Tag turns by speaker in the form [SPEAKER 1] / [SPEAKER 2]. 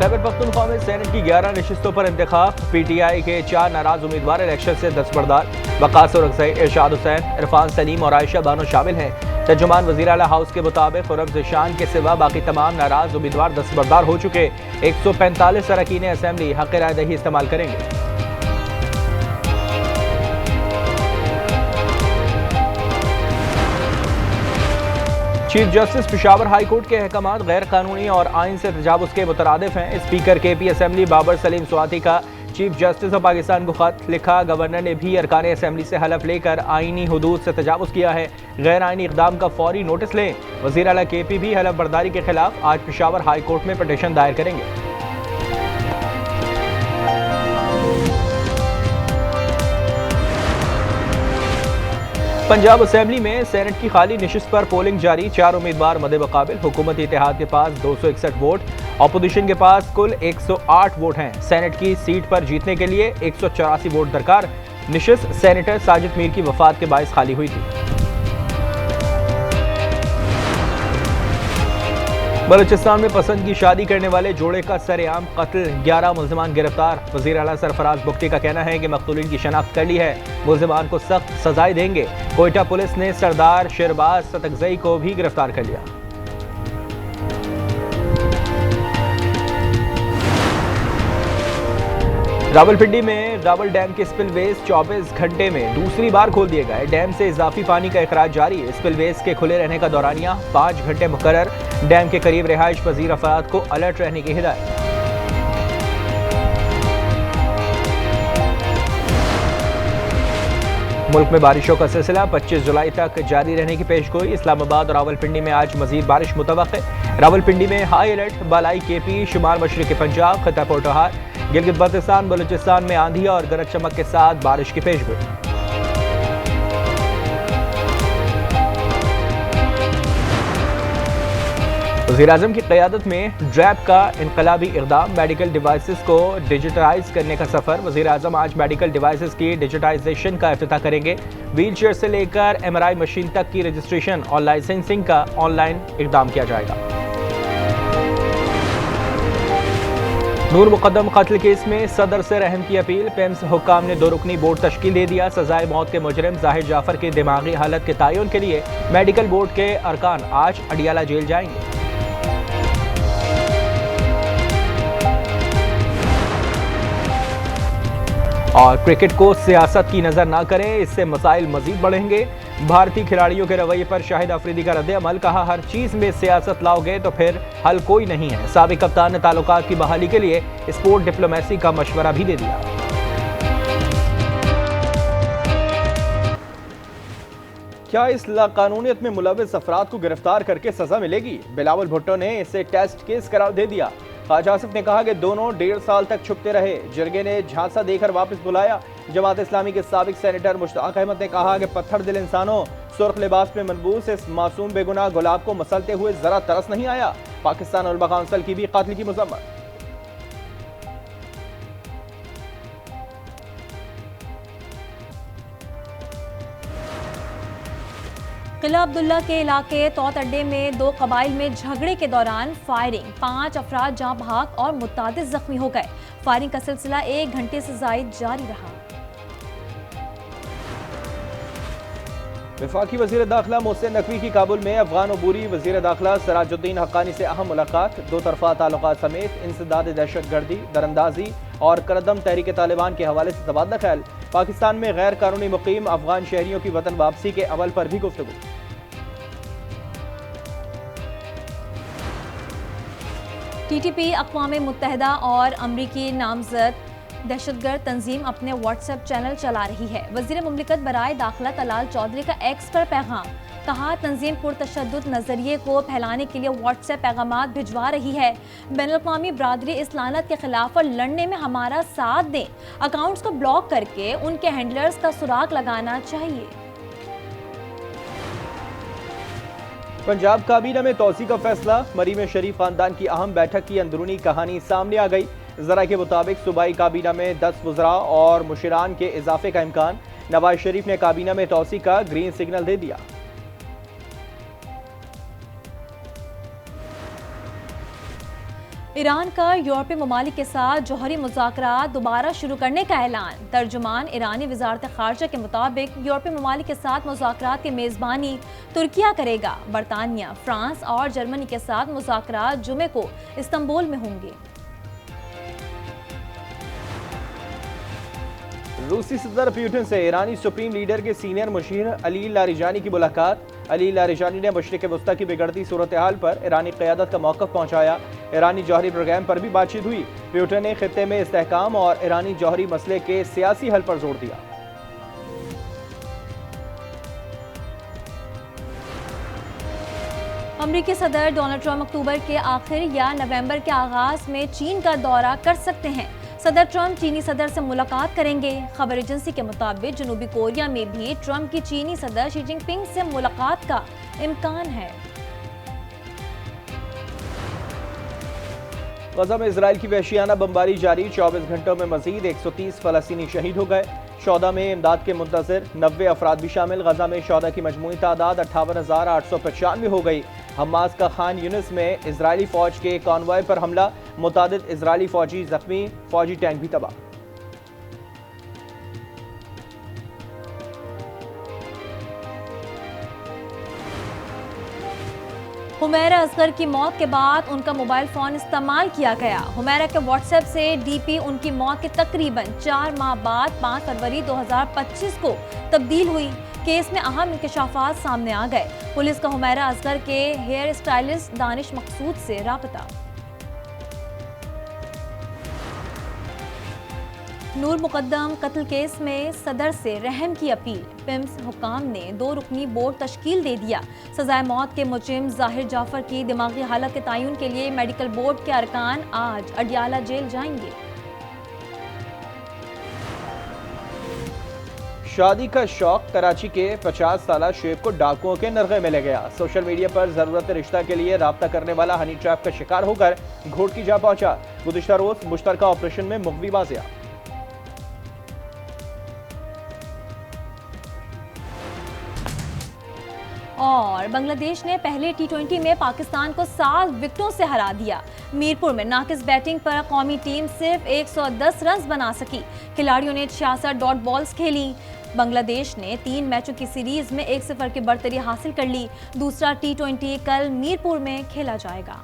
[SPEAKER 1] खैबर पख्तूनख्वा में सेनेट की 11 नशिस्तों पर इंतखाब। PTI के 4 नाराज उम्मीदवार इलेक्शन से दस्तबरदार। वकास रगज़ई, इरशाद हुसैन, इरफान सलीम और आयशा बानो शामिल हैं। तर्जुमान वज़ीर आला हाउस के मुताबिक खुर्रम ज़ीशान के सिवा बाकी तमाम नाराज उम्मीदवार दस्तबरदार हो चुके। 145 अरकान असम्बली हक़ राय दही इस्तेमाल करेंगे। Chief justice Peshawar high court के अहकामात गैर कानूनी और आइन से तजावुज़ के मुतरादिफ हैं। Speaker KP assembly Babar Saleem Swati का चीफ जस्टिस ऑफ पाकिस्तान को खत लिखा। गवर्नर ने भी अरकान असम्बली से हलफ लेकर आइनी हदूद से तजावुज़ किया है। गैर आइनी इक़दाम का फौरी नोटिस लें। वज़ीर आला KP भी हलफ बर्दारी के खिलाफ आज पेशावर हाई कोर्ट में पटिशन दायर करेंगे। पंजाब असेंबली में सेनेट की खाली नशिस्त पर पोलिंग जारी। 4 उम्मीदवार मदे मुकाबिल। हुकूमती इत्तेहाद के पास 261 वोट, अपोजिशन के पास कुल 108 वोट हैं। सेनेट की सीट पर जीतने के लिए 184 वोट दरकार। नशिस्त सेनेटर साजिद मीर की वफात के बायस खाली हुई थी। बलूचिस्तान में पसंद की शादी करने वाले जोड़े का सरेआम कत्ल, 11 मुल्ज़िमान गिरफ्तार। वज़ीर आला सरफराज बुख्ती का कहना है कि मक़तूलीन की शनाख्त कर ली है, मुल्ज़िमान को सख्त सजाएं देंगे। कोयटा पुलिस ने सरदार शहबाज सतकज़ई को भी गिरफ्तार कर लिया। रावलपिंडी में रावल डैम के स्पिलवेज 24 घंटे में दूसरी बार खोल दिए गए। डैम से इजाफी पानी का इखराज जारी। स्पिलवेज के खुले रहने का दौरानिया 5 घंटे मुकर्रर। डैम के करीब रिहाइश पजीर अफराद को अलर्ट रहने की हिदायत। मुल्क में बारिशों का सिलसिला 25 जुलाई तक जारी रहने की पेशगोई। इस्लामाबाद और रावलपिंडी में आज मजीद बारिश मुतवक्के। रावलपिंडी में हाई अलर्ट। बालाई KP, शुमाल मशरक़ी पंजाब, खिता पोटोहार, गिलगित बल्तिस्तान, बलूचिस्तान में आंधी और गरज चमक के साथ बारिश की पेशगोई। वज़ीर-ए-आज़म की क़यादत में ड्रैप का इनकलाबी इक़दाम। मेडिकल डिवाइसेस को डिजिटाइज करने का सफ़र। वज़ीर-ए-आज़म आज मेडिकल डिवाइसेस की डिजिटाइजेशन का इफ्तिताह करेंगे। व्हील चेयर से लेकर MRI मशीन तक की रजिस्ट्रेशन और लाइसेंसिंग का ऑनलाइन इक़दाम किया जाएगा। नूर मुक़द्दम कत्ल केस में सदर से रहम की अपील। PIMS हुक्काम ने 2 रुकनी बोर्ड तश्कील दे दिया। सजाए मौत के मुजरिम ज़ाहिर जाफ़र की दिमागी हालत के तयन के लिए मेडिकल बोर्ड के अरकान आज अडियाला जेल जाएंगे। और क्रिकेट को सियासत की नजर ना करें, इससे मसाइल मजीद बढ़ेंगे। भारतीय खिलाड़ियों के रवैये पर शाहिद अफरीदी का रद्द-ए-अमल। कहा, हर चीज में सियासत लाओगे तो फिर हल कोई नहीं है। साबिक कप्तान ने ताल्लुकात की बहाली के लिए स्पोर्ट डिप्लोमेसी का मशवरा भी दे दिया। क्या इस लाकानूनियत में मुलव्विस अफराद को गिरफ्तार करके सजा मिलेगी? बिलावल भुट्टो ने इसे टेस्ट केस करार दे दिया। ख्वाजा आसिफ ने कहा कि दोनों 1.5 साल तक छुपते रहे। जरगे ने झांसा देकर वापस बुलाया। जमात इस्लामी के साबिक सेनेटर मुश्ताक अहमद ने कहा कि पत्थर दिल इंसानों, सुर्ख लिबास में मनबूस इस मासूम बेगुनाह गुलाब को मसलते हुए जरा तरस नहीं आया। पाकिस्तान उलमा काउंसिल की भी कातिल की मजम्मत।
[SPEAKER 2] किला अब्दुल्ला के इलाके तौत अड्डे में 2 कबाइल में झगड़े के दौरान फायरिंग, 5 अफराद जाँ भाग और मुतादिद जख्मी हो गए। फायरिंग का सिलसिला 1 घंटे से जायद जारी रहा।
[SPEAKER 1] वफाकी वज़ीर दाखिला मोहसिन नकवी की काबुल में अफगान अबूरी वज़ीर दाखिला सराजुद्दीन हक्कानी से अहम मुलाकात। 2 तरफ़ा ताल्लुकात समेत इंसदाद दहशतगर्दी, दरअंदाजी और करदम तहरीक तालिबान के हवाले से तबादला ख्याल। पाकिस्तान में गैर कानूनी मुकीम अफगान शहरियों की वतन वापसी के अमल पर भी गुफ्तगू।
[SPEAKER 2] TTP अक़वाम मुत्तहिदा और अमरीकी नामज़द दहशतगर्द तंजीम अपने व्हाट्सएप चैनल चला रही है। वज़ीर मुमलिकत बराए दाखिला तलाल चौधरी का एक्स पर पैगाम। कहा, तंजीम पुरतशद्दुद नज़रिए को फैलाने के लिए व्हाट्सएप पैगामात भिजवा रही है। बैनुल-अक़वामी बरादरी इस लानत के खिलाफ और लड़ने में हमारा साथ दें। अकाउंट्स को ब्लॉक करके उनके हैंडलर्स का सुराग लगाना चाहिए।
[SPEAKER 1] पंजाब काबीना में तोसी का फैसला। मरीम शरीफ खानदान की अहम बैठक की अंदरूनी कहानी सामने आ गई। जरा के मुताबिक सूबाई काबीना में 10 वज़रा और मुशीरान के इजाफे का इम्कान। नवाज शरीफ ने काबीना में तोसी का ग्रीन सिग्नल दे दिया।
[SPEAKER 2] ईरान का यूरोपीय ममालिक के साथ जौहरी मुज़ाकरात दोबारा शुरू करने का ऐलान। तर्जुमान ईरानी वज़ारत ख़ारजा के मुताबिक यूरोपीय ममालिक के साथ मुज़ाकरात की मेज़बानी तुर्किया करेगा। बरतानिया, फ्रांस और जर्मनी के साथ मुज़ाकरात जुमे को इस्तांबुल में होंगे।
[SPEAKER 1] रूसी सदर पुतिन से ईरानी सुप्रीम लीडर के सीनियर मुशीर अली लारिजानी की मुलाकात। अली लारिजानी ने मशरिक़ वस्ता की बिगड़ती सूरत हाल पर ईरानी क़यादत का मौक़िफ़ पहुँचाया। ईरानी जौहरी प्रोग्राम पर भी बातचीत हुई। पुतिन ने खित्ते में इस्तेहकाम और ईरानी जौहरी मसले के सियासी हल पर जोर दिया।
[SPEAKER 2] अमरीकी सदर डोनाल्ड ट्रंप अक्टूबर के आखिर या नवंबर के आगाज में चीन का दौरा कर सकते हैं। सदर ट्रंप चीनी सदर से मुलाकात करेंगे। खबर एजेंसी के मुताबिक जनूबी कोरिया में भी ट्रंप की चीनी सदर शी जिनपिंग से मुलाकात का इम्कान है।
[SPEAKER 1] गजा में इजराइल की वहशियाना बमबारी जारी। 24 घंटों में मजीद 130 फलस्तीनी शहीद हो गए। शौदा में इमदाद के मुंतज़िर 90 अफराद भी शामिल। गजा में शौदा की मजमूई तादाद 58,895 हो गई। हमास का खान यूनिस में इजरायली फौज के कॉन्वॉय पर हमला। मुतादिद इजरायली फौजी जख्मी, फौजी टैंक भी तबाह।
[SPEAKER 2] हुमैरा असगर की मौत के बाद उनका मोबाइल फोन इस्तेमाल किया गया। हुमैरा के व्हाट्सएप से डीपी उनकी मौत के तकरीबन 4 माह बाद 5 फरवरी 2025 को तब्दील हुई। केस में अहम इंकशाफात सामने आ गए। पुलिस का हुमैरा असगर के हेयर स्टाइलिस्ट दानिश मकसूद से राबता। नूर मुकद्दम कत्ल केस में सदर से रहम की अपील। पिम्स हुकाम ने 2 रुकनी बोर्ड तश्कील दे दिया। सजाए मौत के मुजरिम जाहिर जाफर की दिमागी हालत के तयन के लिए मेडिकल बोर्ड के अरकान आज अडियाला जेल जाएंगे।
[SPEAKER 1] शादी का शौक कराची के 50 साला शेख को डाकुओं के नरगे में ले गया। सोशल मीडिया पर जरूरत रिश्ता के लिए राब्ता करने वाला हनी ट्रैप का शिकार होकर घोट जा पहुंचा। गुज़िश्ता रोज मुश्तरका ऑपरेशन में मुख्वी बाजिया।
[SPEAKER 2] और बांग्लादेश ने पहले T20 में पाकिस्तान को 7 विकेटों से हरा दिया। मीरपुर में नाकिस बैटिंग पर कौमी टीम सिर्फ 110 रन बना सकी। खिलाड़ियों ने 66 डॉट बॉल्स खेली। बांग्लादेश ने 3 मैचों की सीरीज में 1-0 की बढ़तरी हासिल कर ली। दूसरा T20 कल मीरपुर में खेला जाएगा।